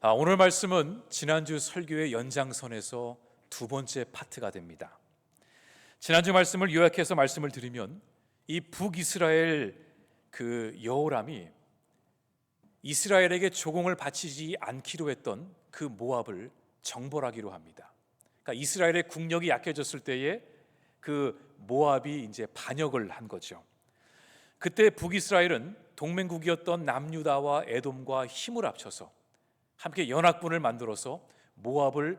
오늘 말씀은 지난주 설교의 연장선에서 두 번째 파트가 됩니다. 지난주 말씀을 요약해서 말씀을 드리면 이 북이스라엘 여호람이 이스라엘에게 조공을 바치지 않기로 했던 그 모압을 정벌하기로 합니다. 그러니까 이스라엘의 국력이 약해졌을 때에 그 모압이 이제 반역을 한 거죠. 그때 북이스라엘은 동맹국이었던 남유다와 에돔과 힘을 합쳐서 함께 연합군을 만들어서 모압을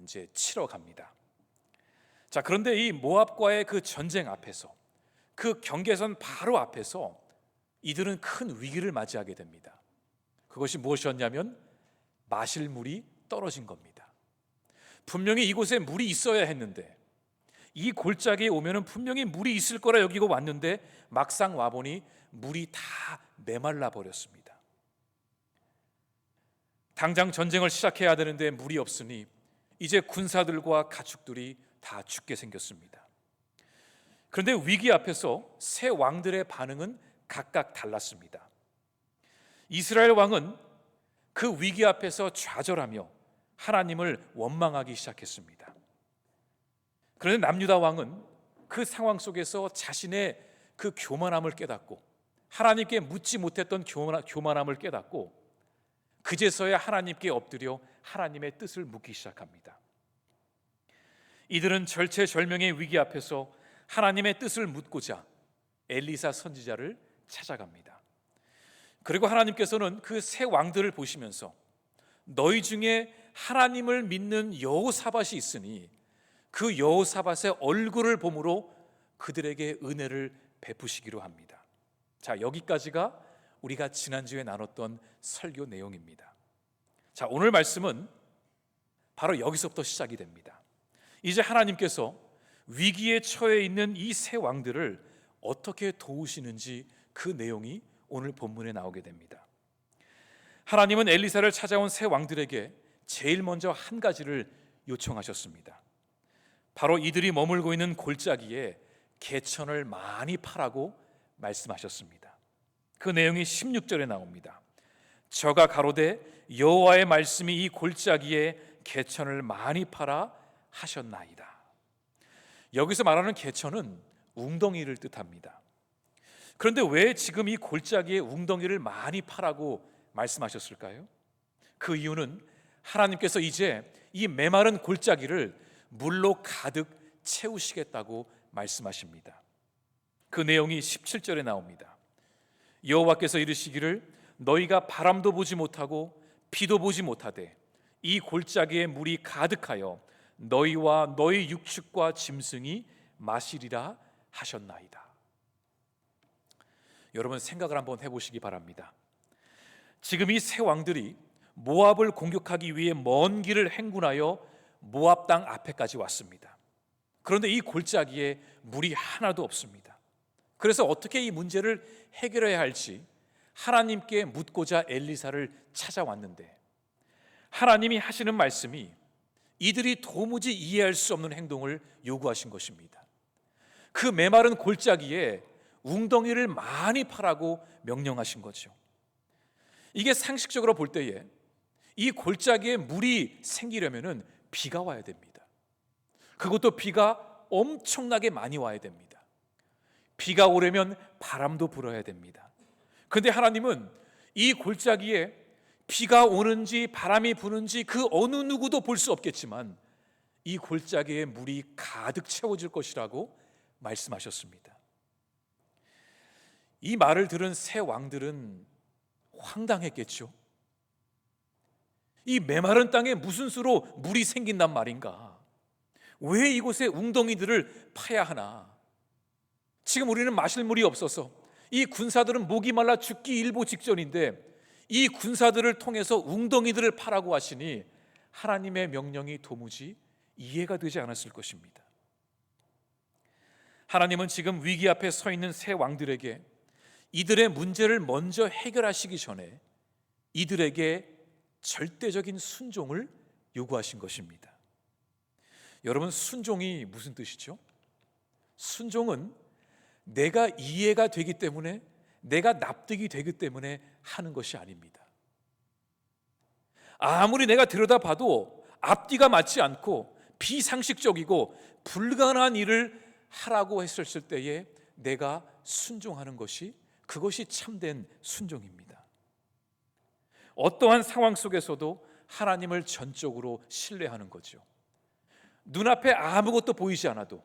이제 치러 갑니다. 자, 그런데 이 모압과의 그 전쟁 앞에서, 그 경계선 바로 앞에서 이들은 큰 위기를 맞이하게 됩니다. 그것이 무엇이었냐면 마실 물이 떨어진 겁니다. 분명히 이곳에 물이 있어야 했는데, 이 골짜기에 오면은 분명히 물이 있을 거라 여기고 왔는데 막상 와보니 물이 다 메말라 버렸습니다. 당장 전쟁을 시작해야 되는데 물이 없으니 이제 군사들과 가축들이 다 죽게 생겼습니다. 그런데 위기 앞에서 세 왕들의 반응은 각각 달랐습니다. 이스라엘 왕은 그 위기 앞에서 좌절하며 하나님을 원망하기 시작했습니다. 그런데 남유다 왕은 그 상황 속에서 자신의 그 교만함을 깨닫고, 하나님께 묻지 못했던 교만함을 깨닫고 그제서야 하나님께 엎드려 하나님의 뜻을 묻기 시작합니다. 이들은 절체절명의 위기 앞에서 하나님의 뜻을 묻고자 엘리사 선지자를 찾아갑니다. 그리고 하나님께서는 그 세 왕들을 보시면서 너희 중에 하나님을 믿는 여호사밧이 있으니 그 여호사밧의 얼굴을 보므로 그들에게 은혜를 베푸시기로 합니다. 자, 여기까지가 우리가 지난주에 나눴던 설교 내용입니다. 자, 오늘 말씀은 바로 여기서부터 시작이 됩니다. 이제 하나님께서 위기에 처해 있는 이 세 왕들을 어떻게 도우시는지 그 내용이 오늘 본문에 나오게 됩니다. 하나님은 엘리사를 찾아온 세 왕들에게 제일 먼저 한 가지를 요청하셨습니다. 바로 이들이 머물고 있는 골짜기에 개천을 많이 파라고 말씀하셨습니다. 그 내용이 16절에 나옵니다. 저가 가로되 여호와의 말씀이 이 골짜기에 개천을 많이 파라 하셨나이다. 여기서 말하는 개천은 웅덩이를 뜻합니다. 그런데 왜 지금 이 골짜기에 웅덩이를 많이 파라고 말씀하셨을까요? 그 이유는 하나님께서 이제 이 메마른 골짜기를 물로 가득 채우시겠다고 말씀하십니다. 그 내용이 17절에 나옵니다. 여호와께서 이르시기를 너희가 바람도 보지 못하고 비도 보지 못하되 이 골짜기에 물이 가득하여 너희와 너희 육축과 짐승이 마시리라 하셨나이다. 여러분 생각을 한번 해보시기 바랍니다. 지금 이 세 왕들이 모압을 공격하기 위해 먼 길을 행군하여 모압 땅 앞에까지 왔습니다. 그런데 이 골짜기에 물이 하나도 없습니다. 그래서 어떻게 이 문제를 해결해야 할지 하나님께 묻고자 엘리사를 찾아왔는데, 하나님이 하시는 말씀이 이들이 도무지 이해할 수 없는 행동을 요구하신 것입니다. 그 메마른 골짜기에 웅덩이를 많이 파라고 명령하신 거죠. 이게 상식적으로 볼 때에 이 골짜기에 물이 생기려면 비가 와야 됩니다. 그것도 비가 엄청나게 많이 와야 됩니다. 비가 오려면 바람도 불어야 됩니다. 그런데 하나님은 이 골짜기에 비가 오는지 바람이 부는지 그 어느 누구도 볼 수 없겠지만 이 골짜기에 물이 가득 채워질 것이라고 말씀하셨습니다. 이 말을 들은 세 왕들은 황당했겠죠. 이 메마른 땅에 무슨 수로 물이 생긴단 말인가? 왜 이곳에 웅덩이들을 파야 하나? 지금 우리는 마실 물이 없어서 이 군사들은 목이 말라 죽기 일보 직전인데 이 군사들을 통해서 웅덩이들을 파라고 하시니 하나님의 명령이 도무지 이해가 되지 않았을 것입니다. 하나님은 지금 위기 앞에 서 있는 세 왕들에게 이들의 문제를 먼저 해결하시기 전에 이들에게 절대적인 순종을 요구하신 것입니다. 여러분, 순종이 무슨 뜻이죠? 순종은 내가 이해가 되기 때문에, 내가 납득이 되기 때문에 하는 것이 아닙니다. 아무리 내가 들여다봐도 앞뒤가 맞지 않고 비상식적이고 불가능한 일을 하라고 했었을 때에 내가 순종하는 것이, 그것이 참된 순종입니다. 어떠한 상황 속에서도 하나님을 전적으로 신뢰하는 거죠. 눈앞에 아무것도 보이지 않아도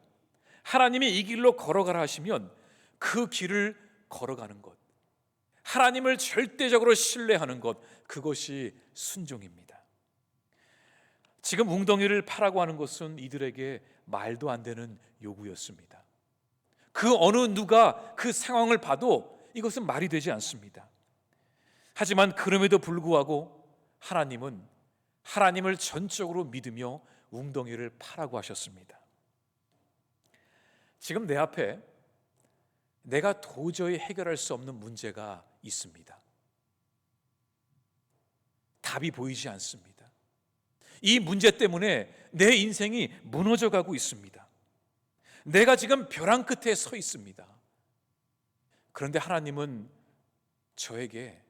하나님이 이 길로 걸어가라 하시면 그 길을 걸어가는 것, 하나님을 절대적으로 신뢰하는 것, 그것이 순종입니다. 지금 웅덩이를 파라고 하는 것은 이들에게 말도 안 되는 요구였습니다. 그 어느 누가 그 상황을 봐도 이것은 말이 되지 않습니다. 하지만 그럼에도 불구하고 하나님은 하나님을 전적으로 믿으며 웅덩이를 파라고 하셨습니다. 지금 내 앞에 내가 도저히 해결할 수 없는 문제가 있습니다. 답이 보이지 않습니다. 이 문제 때문에 내 인생이 무너져 가고 있습니다. 내가 지금 벼랑 끝에 서 있습니다. 그런데 하나님은 저에게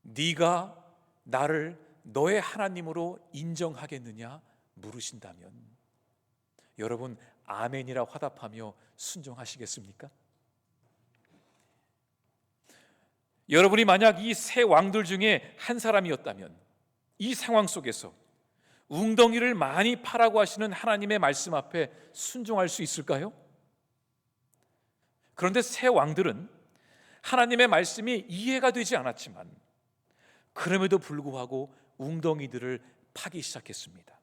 네가 나를 너의 하나님으로 인정하겠느냐 물으신다면, 여러분 아멘이라 화답하며 순종하시겠습니까? 여러분이 만약 이 세 왕들 중에 한 사람이었다면 이 상황 속에서 웅덩이를 많이 파라고 하시는 하나님의 말씀 앞에 순종할 수 있을까요? 그런데 세 왕들은 하나님의 말씀이 이해가 되지 않았지만 그럼에도 불구하고 웅덩이들을 파기 시작했습니다.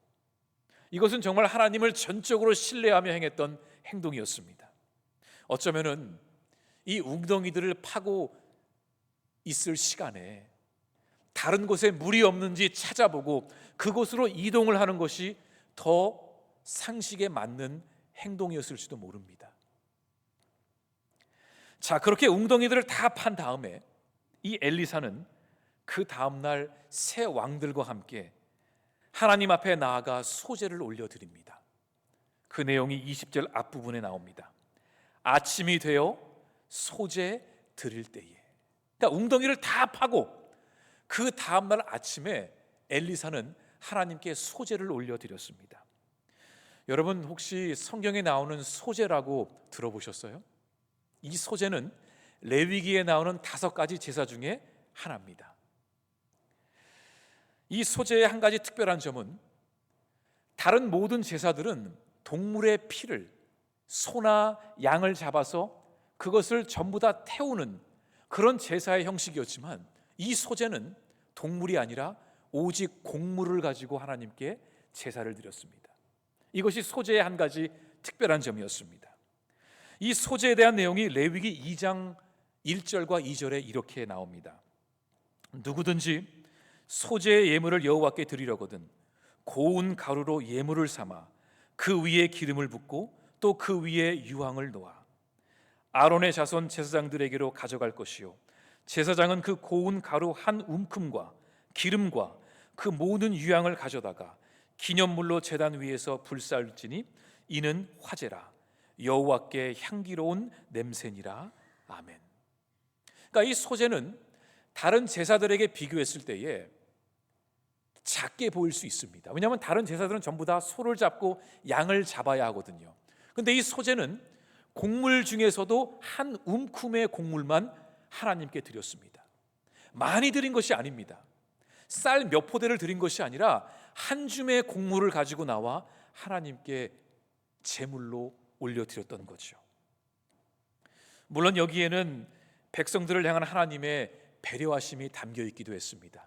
이것은 정말 하나님을 전적으로 신뢰하며 행했던 행동이었습니다. 어쩌면은 이 웅덩이들을 파고 있을 시간에 다른 곳에 물이 없는지 찾아보고 그곳으로 이동을 하는 것이 더 상식에 맞는 행동이었을지도 모릅니다. 자, 그렇게 웅덩이들을 다 판 다음에 이 엘리사는 그 다음날 새 왕들과 함께 하나님 앞에 나아가 소제를 올려드립니다. 그 내용이 20절 앞부분에 나옵니다. 아침이 되어 소제 드릴 때에, 그러니까 웅덩이를 다 파고 그 다음날 아침에 엘리사는 하나님께 소제를 올려드렸습니다. 여러분 혹시 성경에 나오는 소제라고 들어보셨어요? 이 소제는 레위기에 나오는 5가지 제사 중에 하나입니다. 이 소제의 한 가지 특별한 점은 다른 모든 제사들은 동물의 피를, 소나 양을 잡아서 그것을 전부 다 태우는 그런 제사의 형식이었지만 이 소제는 동물이 아니라 오직 곡물을 가지고 하나님께 제사를 드렸습니다. 이것이 소제의 한 가지 특별한 점이었습니다. 이 소제에 대한 내용이 레위기 2장 1절과 2절에 이렇게 나옵니다. 누구든지 소제의 예물을 여호와께 드리려거든 고운 가루로 예물을 삼아 그 위에 기름을 붓고 또 그 위에 유황을 놓아 아론의 자손 제사장들에게로 가져갈 것이요 제사장은 그 고운 가루 한 움큼과 기름과 그 모든 유향을 가져다가 기념물로 제단 위에서 불살지니 이는 화제라 여호와께 향기로운 냄새니라. 아멘. 그러니까 이 소제는 다른 제사들에게 비교했을 때에 작게 보일 수 있습니다. 왜냐하면 다른 제사들은 전부 다 소를 잡고 양을 잡아야 하거든요. 그런데 이 소제는 곡물 중에서도 한 움큼의 곡물만 하나님께 드렸습니다. 많이 드린 것이 아닙니다. 쌀 몇 포대를 드린 것이 아니라 한 줌의 곡물을 가지고 나와 하나님께 제물로 올려드렸던 거죠. 물론 여기에는 백성들을 향한 하나님의 배려하심이 담겨 있기도 했습니다.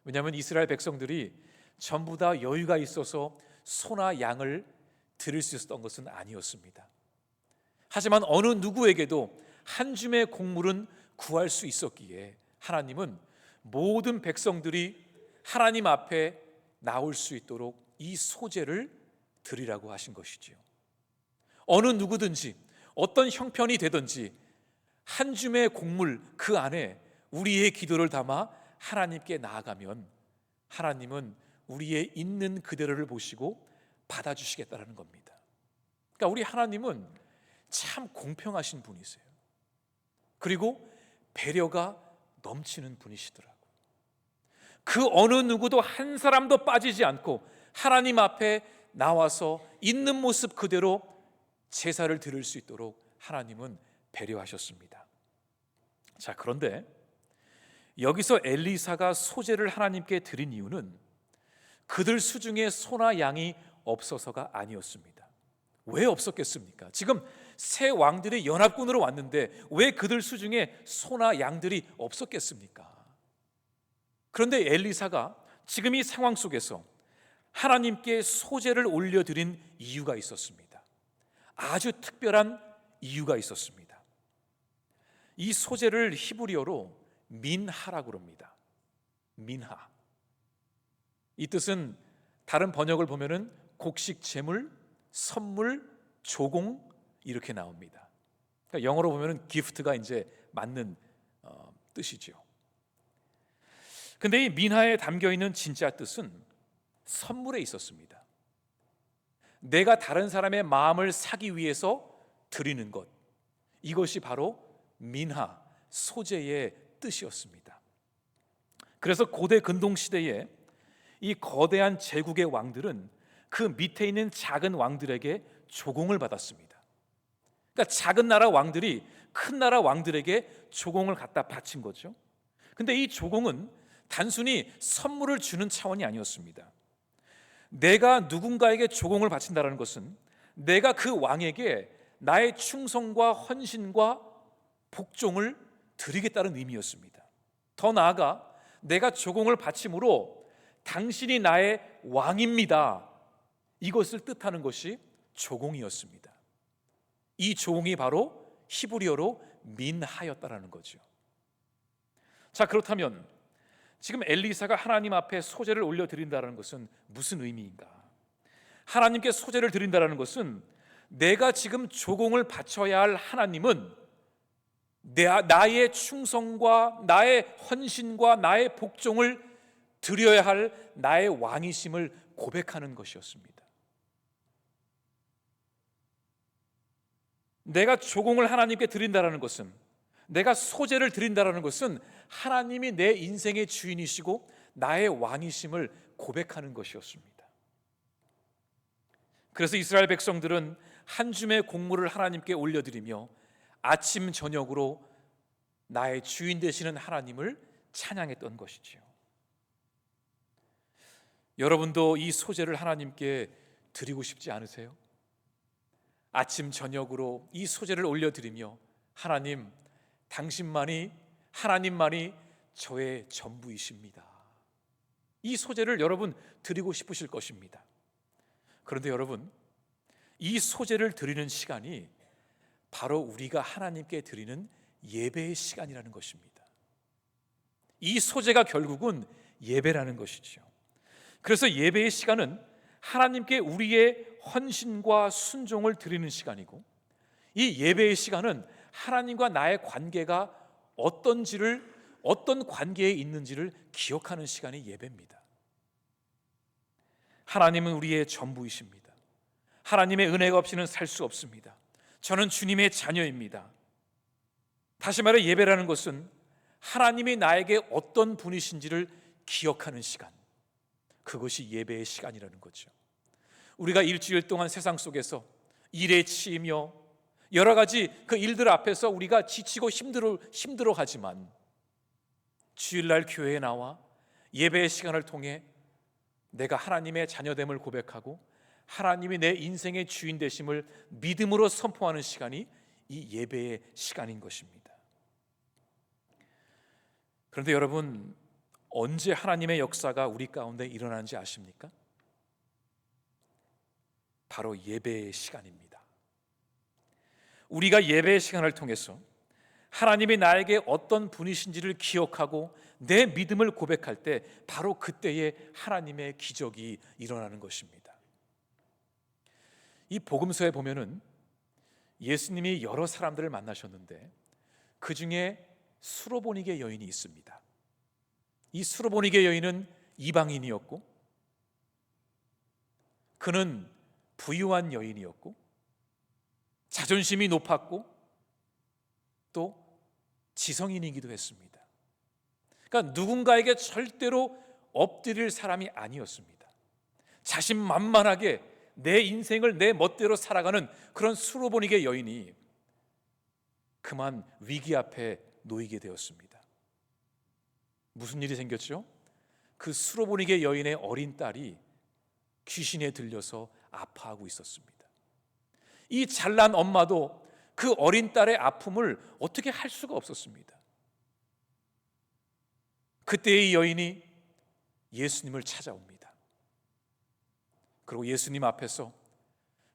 왜냐하면 이스라엘 백성들이 전부 다 여유가 있어서 소나 양을 드릴 수 있었던 것은 아니었습니다. 하지만 어느 누구에게도 한 줌의 곡물은 구할 수 있었기에 하나님은 모든 백성들이 하나님 앞에 나올 수 있도록 이 소제를 드리라고 하신 것이지요. 어느 누구든지 어떤 형편이 되든지 한 줌의 곡물 그 안에 우리의 기도를 담아 하나님께 나아가면 하나님은 우리의 있는 그대로를 보시고 받아주시겠다는 겁니다. 그러니까 우리 하나님은 참 공평하신 분이세요. 그리고 배려가 넘치는 분이시더라고요. 그 어느 누구도 한 사람도 빠지지 않고 하나님 앞에 나와서 있는 모습 그대로 제사를 드릴 수 있도록 하나님은 배려하셨습니다. 자, 그런데 여기서 엘리사가 소제를 하나님께 드린 이유는 그들 수중에 소나 양이 없어서가 아니었습니다. 왜 없었겠습니까? 지금 새 왕들이 연합군으로 왔는데 왜 그들 수중에 소나 양들이 없었겠습니까? 그런데 엘리사가 지금 이 상황 속에서 하나님께 소제를 올려드린 이유가 있었습니다. 아주 특별한 이유가 있었습니다. 이 소제를 히브리어로 민하라고 합니다. 민하. 이 뜻은 다른 번역을 보면은 곡식 제물, 선물, 조공 이렇게 나옵니다. 그러니까 영어로 보면은 기프트가 이제 맞는 뜻이죠. 근데 이 민하에 담겨 있는 진짜 뜻은 선물에 있었습니다. 내가 다른 사람의 마음을 사기 위해서 드리는 것, 이것이 바로 민하, 소제의 뜻이었습니다. 그래서 고대 근동 시대에 이 거대한 제국의 왕들은 그 밑에 있는 작은 왕들에게 조공을 받았습니다. 그러니까 작은 나라 왕들이 큰 나라 왕들에게 조공을 갖다 바친 거죠. 근데 이 조공은 단순히 선물을 주는 차원이 아니었습니다. 내가 누군가에게 조공을 바친다는 것은 내가 그 왕에게 나의 충성과 헌신과 복종을 드리겠다는 의미였습니다. 더 나아가 내가 조공을 바침으로 당신이 나의 왕입니다, 이것을 뜻하는 것이 조공이었습니다. 이 조공이 바로 히브리어로 민하였다라는 거죠. 자, 그렇다면 지금 엘리사가 하나님 앞에 소제를 올려드린다는 것은 무슨 의미인가? 하나님께 소제를 드린다는 것은 내가 지금 조공을 바쳐야 할 하나님은 나의 충성과 나의 헌신과 나의 복종을 드려야 할 나의 왕이심을 고백하는 것이었습니다. 내가 조공을 하나님께 드린다는 것은, 내가 소제를 드린다는 것은 하나님이 내 인생의 주인이시고 나의 왕이심을 고백하는 것이었습니다. 그래서 이스라엘 백성들은 한 줌의 곡물을 하나님께 올려드리며 아침 저녁으로 나의 주인 되시는 하나님을 찬양했던 것이지요. 여러분도 이 소제를 하나님께 드리고 싶지 않으세요? 아침 저녁으로 이 소제를 올려드리며 하나님, 당신만이, 하나님만이 저의 전부이십니다, 이 소제를 여러분 드리고 싶으실 것입니다. 그런데 여러분, 이 소제를 드리는 시간이 바로 우리가 하나님께 드리는 예배의 시간이라는 것입니다. 이 소제가 결국은 예배라는 것이죠. 그래서 예배의 시간은 하나님께 우리의 헌신과 순종을 드리는 시간이고, 이 예배의 시간은 하나님과 나의 관계가 어떤 관계에 있는지를 기억하는 시간이 예배입니다. 하나님은 우리의 전부이십니다. 하나님의 은혜가 없이는 살 수 없습니다. 저는 주님의 자녀입니다. 다시 말해 예배라는 것은 하나님이 나에게 어떤 분이신지를 기억하는 시간, 그것이 예배의 시간이라는 거죠. 우리가 일주일 동안 세상 속에서 일에 치이며 여러 가지 그 일들 앞에서 우리가 지치고 힘들어하지만 주일날 교회에 나와 예배의 시간을 통해 내가 하나님의 자녀됨을 고백하고 하나님이 내 인생의 주인 되심을 믿음으로 선포하는 시간이 이 예배의 시간인 것입니다. 그런데 여러분, 언제 하나님의 역사가 우리 가운데 일어나는지 아십니까? 바로 예배의 시간입니다. 우리가 예배의 시간을 통해서 하나님이 나에게 어떤 분이신지를 기억하고 내 믿음을 고백할 때 바로 그때에 하나님의 기적이 일어나는 것입니다. 이 복음서에 보면은 예수님이 여러 사람들을 만나셨는데 그 중에 수로보니게 여인이 있습니다. 이 수로보니게 여인은 이방인이었고 그는 부유한 여인이었고 자존심이 높았고 또 지성인이기도 했습니다. 그러니까 누군가에게 절대로 엎드릴 사람이 아니었습니다. 자신만만하게 내 인생을 내 멋대로 살아가는 그런 수로보니게 여인이 그만 위기 앞에 놓이게 되었습니다. 무슨 일이 생겼죠? 그 수로보니게 여인의 어린 딸이 귀신에 들려서 아파하고 있었습니다. 이 잘난 엄마도 그 어린 딸의 아픔을 어떻게 할 수가 없었습니다. 그때 이 여인이 예수님을 찾아옵니다. 그리고 예수님 앞에서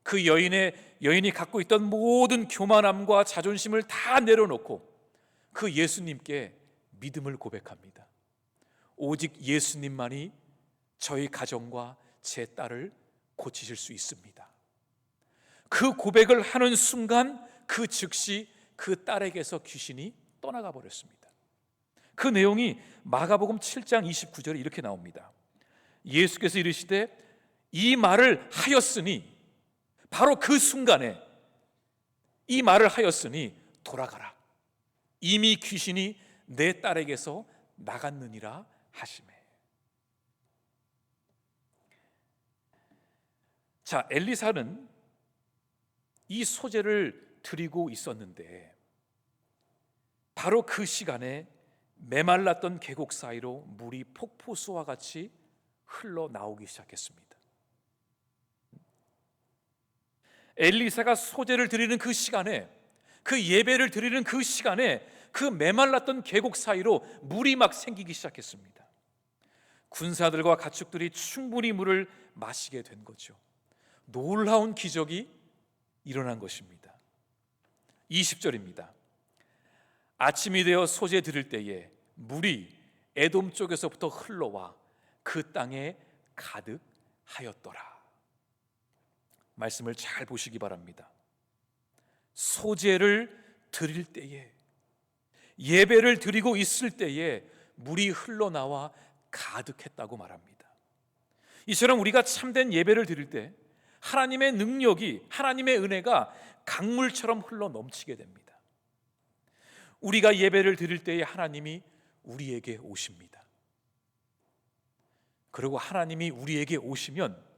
그 여인이 갖고 있던 모든 교만함과 자존심을 다 내려놓고 그 예수님께 믿음을 고백합니다. 오직 예수님만이 저희 가정과 제 딸을 고치실 수 있습니다. 그 고백을 하는 순간 그 즉시 그 딸에게서 귀신이 떠나가 버렸습니다. 그 내용이 마가복음 7장 29절에 이렇게 나옵니다. 예수께서 이르시되 이 말을 하였으니, 바로 그 순간에 이 말을 하였으니 돌아가라, 이미 귀신이 내 딸에게서 나갔느니라 하시매. 자, 엘리사는 이 소재를 드리고 있었는데 바로 그 시간에 메말랐던 계곡 사이로 물이 폭포수와 같이 흘러나오기 시작했습니다. 엘리사가 소재를 드리는 그 시간에, 그 예배를 드리는 그 시간에 그 메말랐던 계곡 사이로 물이 막 생기기 시작했습니다. 군사들과 가축들이 충분히 물을 마시게 된 거죠. 놀라운 기적이 일어난 것입니다. 20절입니다. 아침이 되어 소재 드릴 때에 물이 에돔 쪽에서부터 흘러와 그 땅에 가득하였더라. 말씀을 잘 보시기 바랍니다. 소재를 드릴 때에, 예배를 드리고 있을 때에 물이 흘러나와 가득했다고 말합니다. 이처럼 우리가 참된 예배를 드릴 때 하나님의 능력이, 하나님의 은혜가 강물처럼 흘러 넘치게 됩니다. 우리가 예배를 드릴 때에 하나님이 우리에게 오십니다. 그리고 하나님이 우리에게 오시면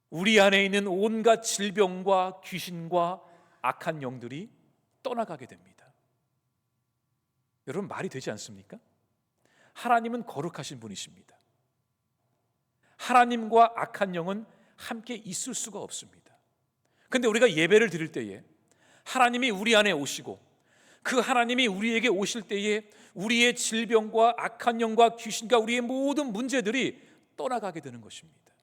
우리 안에 있는 온갖 질병과 귀신과 악한 영들이 떠나가게 됩니다. 여러분, 말이 되지 않습니까? 하나님은 거룩하신 분이십니다. 하나님과 악한 영은 함께 있을 수가 없습니다. 그런데 우리가 예배를 드릴 때에 하나님이 우리 안에 오시고 그 하나님이 우리에게 오실 때에 우리의 질병과 악한 영과 귀신과 우리의 모든 문제들이 떠나가게 되는 것입니다.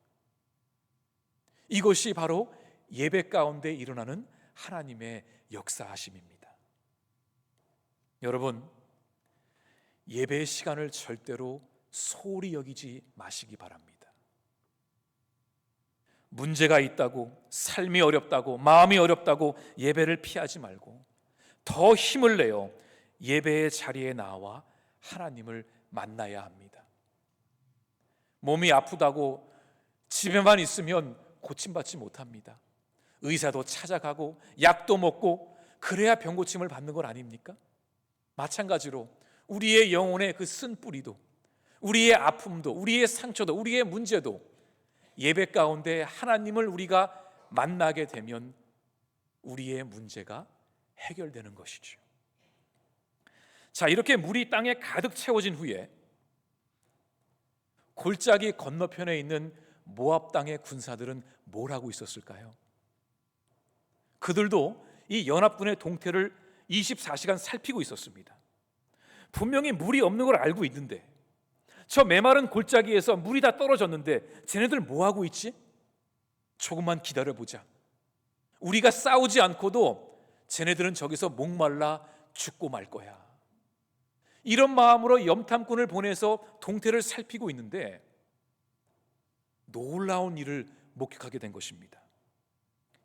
이것이 바로 예배 가운데 일어나는 하나님의 역사하심입니다. 여러분, 예배의 시간을 절대로 소홀히 여기지 마시기 바랍니다. 문제가 있다고, 삶이 어렵다고, 마음이 어렵다고 예배를 피하지 말고 더 힘을 내어 예배의 자리에 나와 하나님을 만나야 합니다. 몸이 아프다고 집에만 있으면 고침받지 못합니다. 의사도 찾아가고 약도 먹고 그래야 병고침을 받는 건 아닙니까? 마찬가지로 우리의 영혼의 그 쓴뿌리도, 우리의 아픔도, 우리의 상처도, 우리의 문제도 예배 가운데 하나님을 우리가 만나게 되면 우리의 문제가 해결되는 것이죠. 자, 이렇게 물이 땅에 가득 채워진 후에 골짜기 건너편에 있는 모압 땅의 군사들은 뭘 하고 있었을까요? 그들도 이 연합군의 동태를 24시간 살피고 있었습니다. 분명히 물이 없는 걸 알고 있는데, 저 메마른 골짜기에서 물이 다 떨어졌는데 쟤네들 뭐 하고 있지? 조금만 기다려보자. 우리가 싸우지 않고도 쟤네들은 저기서 목말라 죽고 말 거야. 이런 마음으로 염탐꾼을 보내서 동태를 살피고 있는데 놀라운 일을 목격하게 된 것입니다.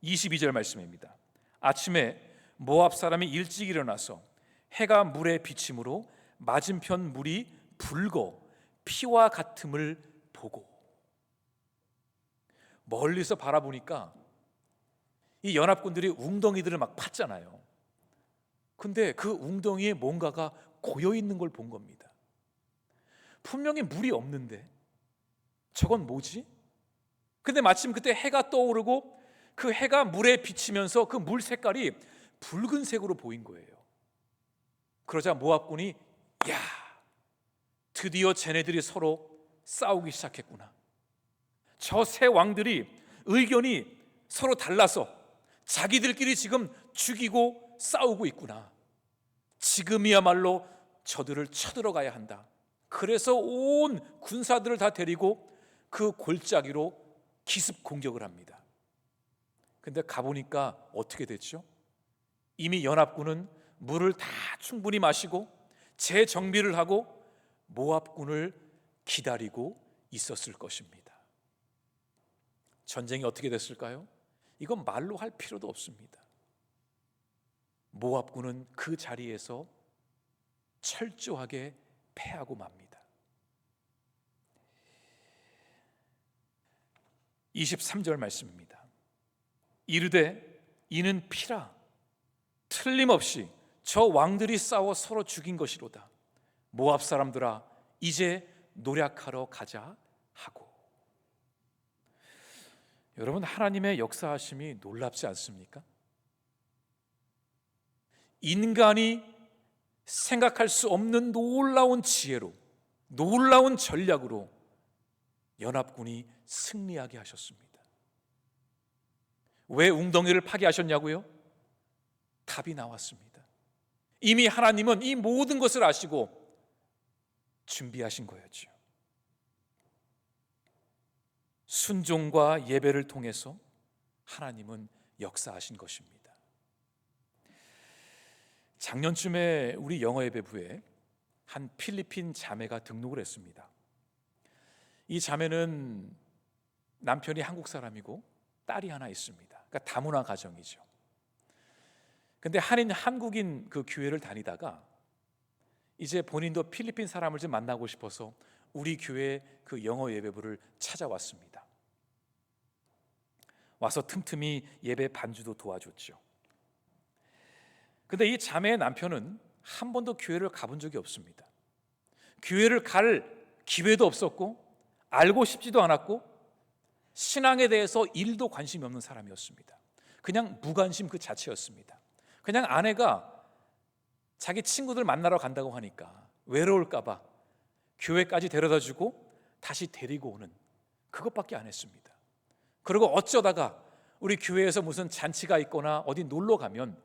22절 말씀입니다. 아침에 모압 사람이 일찍 일어나서 해가 물에 비침으로 맞은편 물이 붉어 피와 같음을 보고, 멀리서 바라보니까 이 연합군들이 웅덩이들을 막 팠잖아요. 근데 그 웅덩이에 뭔가가 고여 있는 걸 본 겁니다. 분명히 물이 없는데 저건 뭐지? 근데 마침 그때 해가 떠오르고 그 해가 물에 비치면서 그 물 색깔이 붉은색으로 보인 거예요. 그러자 모압군이 야, 드디어 쟤네들이 서로 싸우기 시작했구나. 저 세 왕들이 의견이 서로 달라서 자기들끼리 지금 죽이고 싸우고 있구나. 지금이야말로 저들을 쳐들어가야 한다. 그래서 온 군사들을 다 데리고 그 골짜기로 기습 공격을 합니다. 근데 가보니까 어떻게 됐죠? 이미 연합군은 물을 다 충분히 마시고 재정비를 하고 모압군을 기다리고 있었을 것입니다. 전쟁이 어떻게 됐을까요? 이건 말로 할 필요도 없습니다. 모압군은 그 자리에서 철저하게 패하고 맙니다. 23절 말씀입니다. 이르되 이는 피라 틀림없이 저 왕들이 싸워 서로 죽인 것이로다. 모압 사람들아 이제 노략하러 가자 하고. 여러분, 하나님의 역사하심이 놀랍지 않습니까? 인간이 생각할 수 없는 놀라운 지혜로, 놀라운 전략으로 연합군이 승리하게 하셨습니다. 왜 웅덩이를 파괴하셨냐고요? 답이 나왔습니다. 이미 하나님은 이 모든 것을 아시고 준비하신 거였죠. 순종과 예배를 통해서 하나님은 역사하신 것입니다. 작년쯤에 우리 영어예배부에 한 필리핀 자매가 등록을 했습니다. 이 자매는 남편이 한국 사람이고 딸이 하나 있습니다. 그러니까 다문화 가정이죠. 근데 한국인 그 교회를 다니다가 이제 본인도 필리핀 사람을 좀 만나고 싶어서 우리 교회 그 영어 예배부를 찾아왔습니다. 와서 틈틈이 예배 반주도 도와줬죠. 근데 이 자매의 남편은 한 번도 교회를 가본 적이 없습니다. 교회를 갈 기회도 없었고 알고 싶지도 않았고 신앙에 대해서 일도 관심이 없는 사람이었습니다. 그냥 무관심 그 자체였습니다. 그냥 아내가 자기 친구들 만나러 간다고 하니까 외로울까 봐 교회까지 데려다주고 다시 데리고 오는 그것밖에 안 했습니다. 그리고 어쩌다가 우리 교회에서 무슨 잔치가 있거나 어디 놀러 가면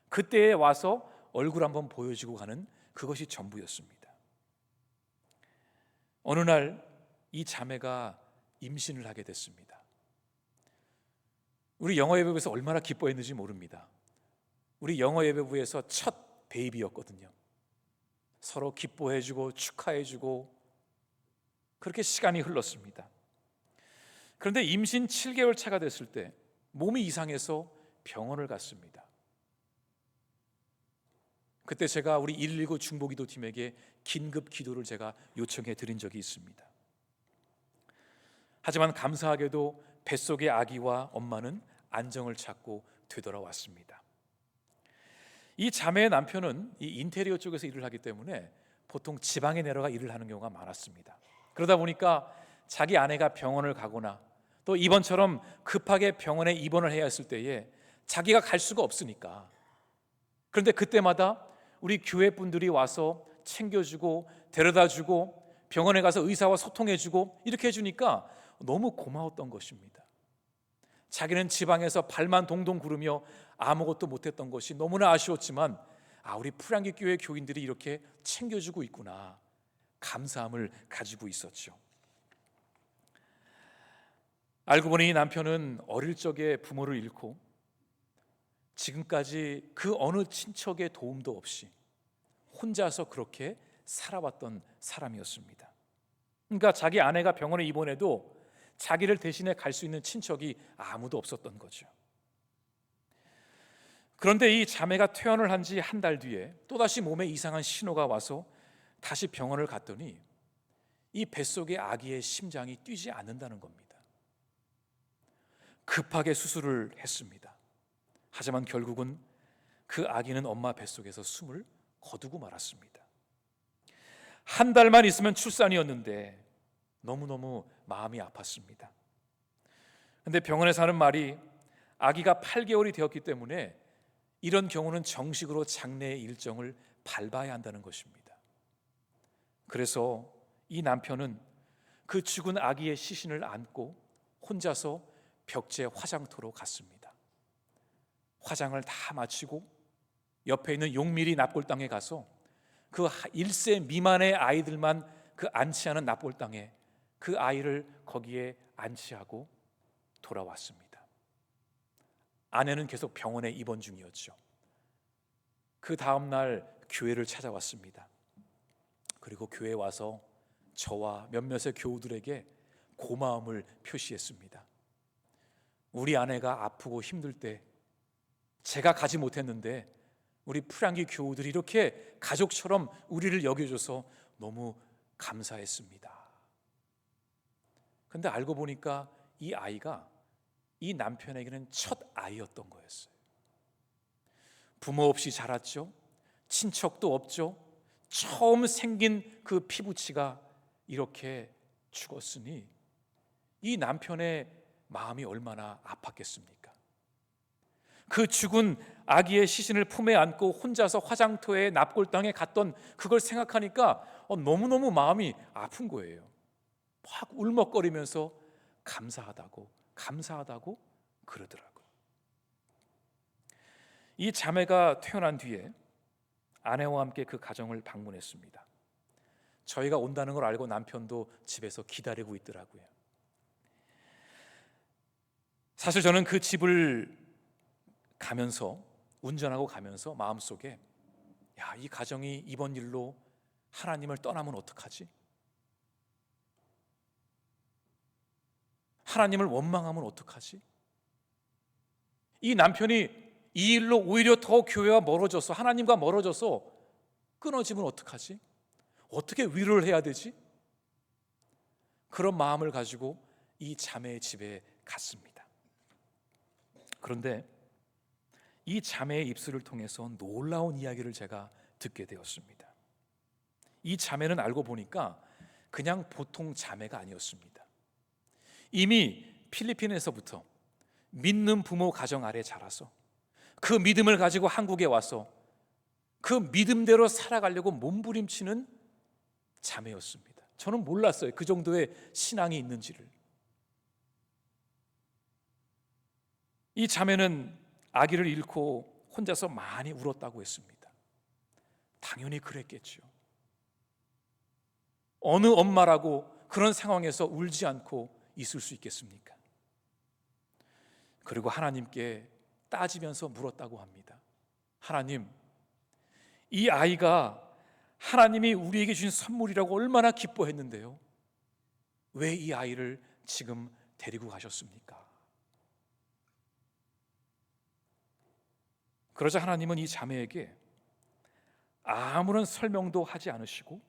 그때에 와서 얼굴 한번 보여주고 가는 그것이 전부였습니다. 어느 날 이 자매가 임신을 하게 됐습니다. 우리 영어예배부에서 얼마나 기뻐했는지 모릅니다. 우리 영어예배부에서 첫 베이비였거든요. 서로 기뻐해주고 축하해주고 그렇게 시간이 흘렀습니다. 그런데 임신 7개월 차가 됐을 때 몸이 이상해서 병원을 갔습니다. 그때 제가 우리 119 중보기도팀에게 긴급 기도를 제가 요청해 드린 적이 있습니다. 하지만 감사하게도 뱃속의 아기와 엄마는 안정을 찾고 되돌아왔습니다. 이 자매의 남편은 이 인테리어 쪽에서 일을 하기 때문에 보통 지방에 내려가 일을 하는 경우가 많았습니다. 그러다 보니까 자기 아내가 병원을 가거나 또 이번처럼 급하게 병원에 입원을 해야 했을 때에 자기가 갈 수가 없으니까, 그런데 그때마다 우리 교회 분들이 와서 챙겨주고 데려다주고 병원에 가서 의사와 소통해주고 이렇게 해주니까 너무 고마웠던 것입니다. 자기는 지방에서 발만 동동 구르며 아무것도 못했던 것이 너무나 아쉬웠지만 우리 풀향기 교회 교인들이 이렇게 챙겨주고 있구나, 감사함을 가지고 있었죠. 알고 보니 이 남편은 어릴 적에 부모를 잃고 지금까지 그 어느 친척의 도움도 없이 혼자서 그렇게 살아왔던 사람이었습니다. 그러니까 자기 아내가 병원에 입원해도 자기를 대신해 갈 수 있는 친척이 아무도 없었던 거죠. 그런데 이 자매가 퇴원을 한 지 한 달 뒤에 또다시 몸에 이상한 신호가 와서 다시 병원을 갔더니 이 뱃속의 아기의 심장이 뛰지 않는다는 겁니다. 급하게 수술을 했습니다. 하지만 결국은 그 아기는 엄마 뱃속에서 숨을 거두고 말았습니다. 한 달만 있으면 출산이었는데 너무너무 마음이 아팠습니다. 근데 병원에서 하는 말이 아기가 8개월이 되었기 때문에 이런 경우는 정식으로 장례 일정을 밟아야 한다는 것입니다. 그래서 이 남편은 그 죽은 아기의 시신을 안고 혼자서 벽제 화장터로 갔습니다. 화장을 다 마치고 옆에 있는 용미리 납골당에 가서 그 1세 미만의 아이들만 그 안치하는 납골당에 그 아이를 거기에 안치하고 돌아왔습니다. 아내는 계속 병원에 입원 중이었죠. 그 다음날 교회를 찾아왔습니다. 그리고 교회에 와서 저와 몇몇의 교우들에게 고마움을 표시했습니다. 우리 아내가 아프고 힘들 때 제가 가지 못했는데 우리 프랑기 교우들이 이렇게 가족처럼 우리를 여겨줘서 너무 감사했습니다. 근데 알고 보니까 이 아이가 이 남편에게는 첫 아이였던 거였어요. 부모 없이 자랐죠. 친척도 없죠. 처음 생긴 그 피부치가 이렇게 죽었으니 이 남편의 마음이 얼마나 아팠겠습니까? 그 죽은 아기의 시신을 품에 안고 혼자서 화장터에 납골당에 갔던 그걸 생각하니까 너무너무 마음이 아픈 거예요. 막 울먹거리면서 감사하다고 그러더라고요. 이 자매가 태어난 뒤에 아내와 함께 그 가정을 방문했습니다. 저희가 온다는 걸 알고 남편도 집에서 기다리고 있더라고요. 사실 저는 그 집을 가면서 운전하고 가면서 마음속에 이 가정이 이번 일로 하나님을 떠나면 어떡하지? 하나님을 원망하면 어떡하지? 이 남편이 이 일로 오히려 더 교회와 멀어져서 하나님과 멀어져서 끊어지면 어떡하지? 어떻게 위로를 해야 되지? 그런 마음을 가지고 이 자매의 집에 갔습니다. 그런데 이 자매의 입술을 통해서 놀라운 이야기를 제가 듣게 되었습니다. 이 자매는 알고 보니까 그냥 보통 자매가 아니었습니다. 이미 필리핀에서부터 믿는 부모 가정 아래 자라서 그 믿음을 가지고 한국에 와서 그 믿음대로 살아가려고 몸부림치는 자매였습니다. 저는 몰랐어요. 그 정도의 신앙이 있는지를. 이 자매는 아기를 잃고 혼자서 많이 울었다고 했습니다. 당연히 그랬겠죠. 어느 엄마라고 그런 상황에서 울지 않고 있을 수 있겠습니까? 그리고 하나님께 따지면서 물었다고 합니다. 하나님, 이 아이가 하나님이 우리에게 주신 선물이라고 얼마나 기뻐했는데요, 왜 이 아이를 지금 데리고 가셨습니까? 그러자 하나님은 이 자매에게 아무런 설명도 하지 않으시고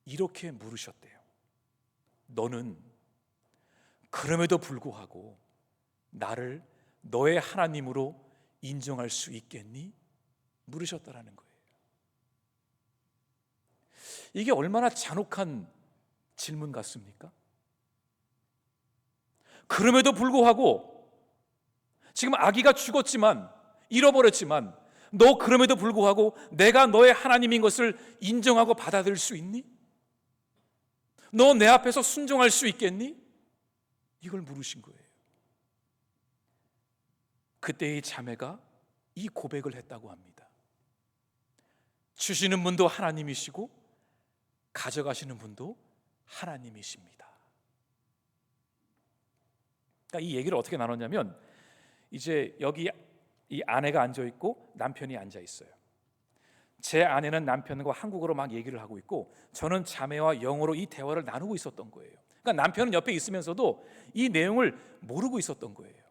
이렇게 물으셨대요. 너는 그럼에도 불구하고 나를 너의 하나님으로 인정할 수 있겠니? 물으셨다라는 거예요. 이게 얼마나 잔혹한 질문 같습니까? 그럼에도 불구하고 지금 아기가 죽었지만 잃어버렸지만 너 그럼에도 불구하고 내가 너의 하나님인 것을 인정하고 받아들일 수 있니? 너 내 앞에서 순종할 수 있겠니? 이걸 물으신 거예요. 그때 이 자매가 이 고백을 했다고 합니다. 주시는 분도 하나님이시고 가져가시는 분도 하나님이십니다. 그러니까 이 얘기를 어떻게 나눴냐면, 이제 여기 이 아내가 앉아 있고 남편이 앉아 있어요. 제 아내는 남편과 한국어로 막 얘기를 하고 있고 저는 자매와 영어로 이 대화를 나누고 있었던 거예요. 그러니까 남편은 옆에 있으면서도 이 내용을 모르고 있었던 거예요.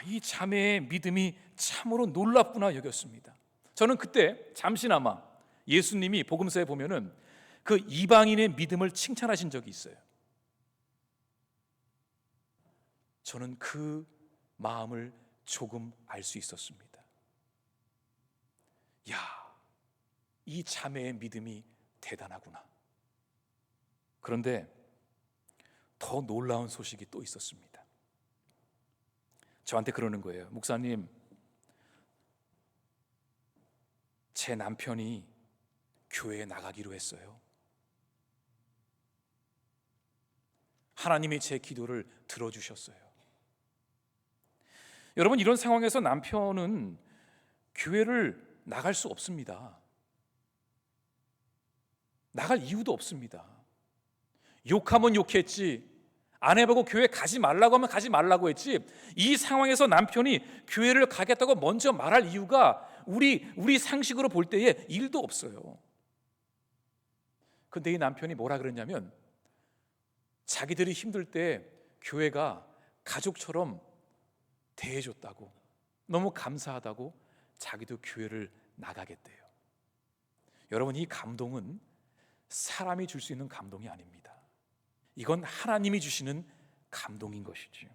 이 자매의 믿음이 참으로 놀랍구나 여겼습니다. 저는 그때 잠시나마 예수님이 복음서에 보면은 그 이방인의 믿음을 칭찬하신 적이 있어요. 저는 그 마음을 조금 알 수 있었습니다. 이 자매의 믿음이 대단하구나. 그런데 더 놀라운 소식이 또 있었습니다. 저한테 그러는 거예요. 목사님, 제 남편이 교회에 나가기로 했어요. 하나님이 제 기도를 들어주셨어요. 여러분, 이런 상황에서 남편은 교회를 나갈 수 없습니다. 나갈 이유도 없습니다. 욕하면 욕했지, 안 해보고 교회 가지 말라고 하면 가지 말라고 했지, 이 상황에서 남편이 교회를 가겠다고 먼저 말할 이유가 우리 상식으로 볼 때에 일도 없어요. 근데 이 남편이 뭐라 그랬냐면, 자기들이 힘들 때 교회가 가족처럼 대해줬다고, 너무 감사하다고 자기도 교회를 나가겠대요. 여러분, 이 감동은 사람이 줄 수 있는 감동이 아닙니다. 이건 하나님이 주시는 감동인 것이지요.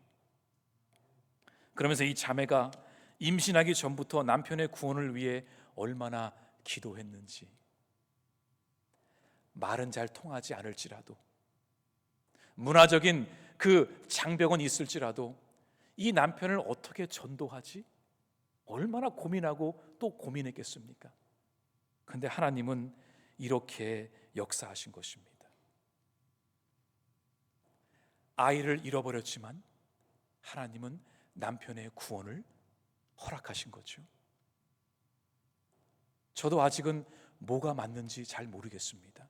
그러면서 이 자매가 임신하기 전부터 남편의 구원을 위해 얼마나 기도했는지, 말은 잘 통하지 않을지라도, 문화적인 그 장벽은 있을지라도 이 남편을 어떻게 전도하지? 얼마나 고민하고 또 고민했겠습니까? 그런데 하나님은 이렇게 역사하신 것입니다. 아이를 잃어버렸지만 하나님은 남편의 구원을 허락하신 거죠. 저도 아직은 뭐가 맞는지 잘 모르겠습니다.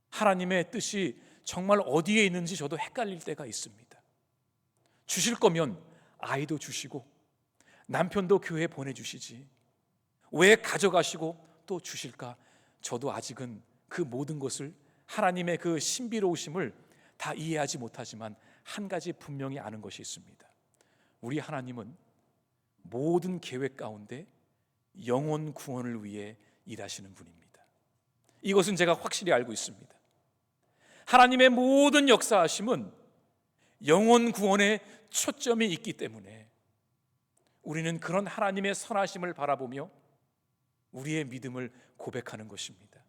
하나님의 뜻이 정말 어디에 있는지 저도 헷갈릴 때가 있습니다. 주실 거면 아이도 주시고 남편도 교회에 보내주시지, 왜 가져가시고 또 주실까? 저도 아직은 그 모든 것을, 하나님의 그 신비로우심을 다 이해하지 못하지만 한 가지 분명히 아는 것이 있습니다. 우리 하나님은 모든 계획 가운데 영혼 구원을 위해 일하시는 분입니다. 이것은 제가 확실히 알고 있습니다. 하나님의 모든 역사하심은 영혼 구원에 초점이 있기 때문에 우리는 그런 하나님의 선하심을 바라보며 우리의 믿음을 고백하는 것입니다.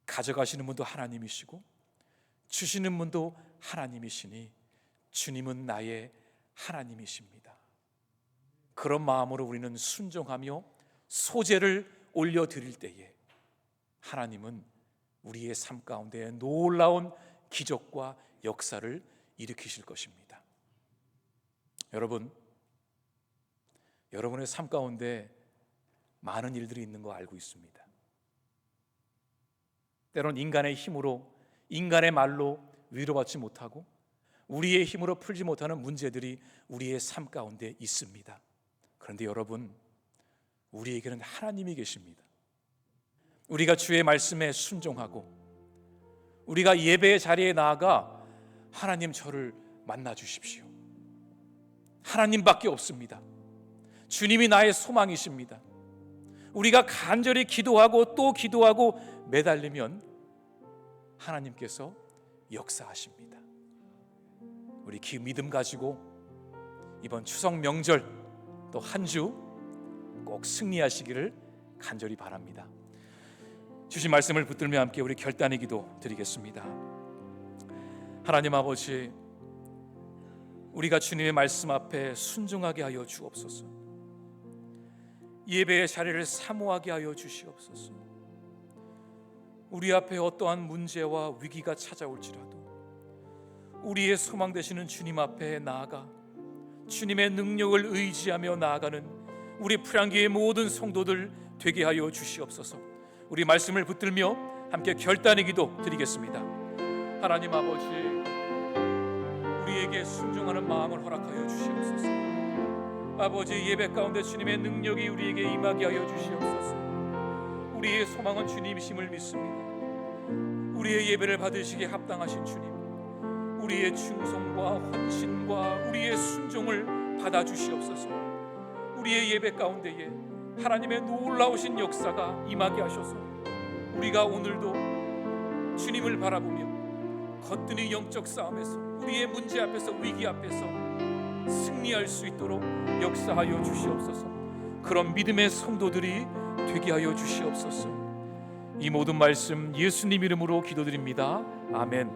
가져가시는 분도 하나님이시고 주시는 분도 하나님이시니 주님은 나의 하나님이십니다. 그런 마음으로 우리는 순종하며 소제를 올려드릴 때에 하나님은 우리의 삶 가운데 놀라운 기적과 역사를 일으키실 것입니다. 여러분, 여러분의 삶 가운데 많은 일들이 있는 거 알고 있습니다. 때론 인간의 힘으로, 인간의 말로 위로받지 못하고 우리의 힘으로 풀지 못하는 문제들이 우리의 삶 가운데 있습니다. 그런데 여러분, 우리에게는 하나님이 계십니다. 우리가 주의 말씀에 순종하고 우리가 예배의 자리에 나아가 하나님, 저를 만나 주십시오. 하나님밖에 없습니다. 주님이 나의 소망이십니다. 우리가 간절히 기도하고 또 기도하고 매달리면 하나님께서 역사하십니다. 우리 믿음 가지고 이번 추석 명절 또 한 주 꼭 승리하시기를 간절히 바랍니다. 주신 말씀을 붙들며 함께 우리 결단의 기도 드리겠습니다. 하나님 아버지, 우리가 주님의 말씀 앞에 순종하게 하여 주옵소서. 예배의 자리를 사모하게 하여 주시옵소서. 우리 앞에 어떠한 문제와 위기가 찾아올지라도 우리의 소망 되시는 주님 앞에 나아가 주님의 능력을 의지하며 나아가는 우리 프랑기의 모든 성도들 되게 하여 주시옵소서. 우리 말씀을 붙들며 함께 결단의 기도 드리겠습니다. 하나님 아버지, 우리에게 순종하는 마음을 허락하여 주시옵소서. 아버지, 예배 가운데 주님의 능력이 우리에게 임하게 하여 주시옵소서. 우리의 소망은 주님이심을 믿습니다. 우리의 예배를 받으시기에 합당하신 주님, 우리의 충성과 헌신과 우리의 순종을 받아주시옵소서. 우리의 예배 가운데에 하나님의 놀라우신 역사가 임하게 하셔서 우리가 오늘도 주님을 바라보며 거뜬히 영적 싸움에서, 우리의 문제 앞에서, 위기 앞에서 승리할 수 있도록 역사하여 주시옵소서. 그런 믿음의 성도들이 되게 하여 주시옵소서. 이 모든 말씀 예수님 이름으로 기도드립니다. 아멘.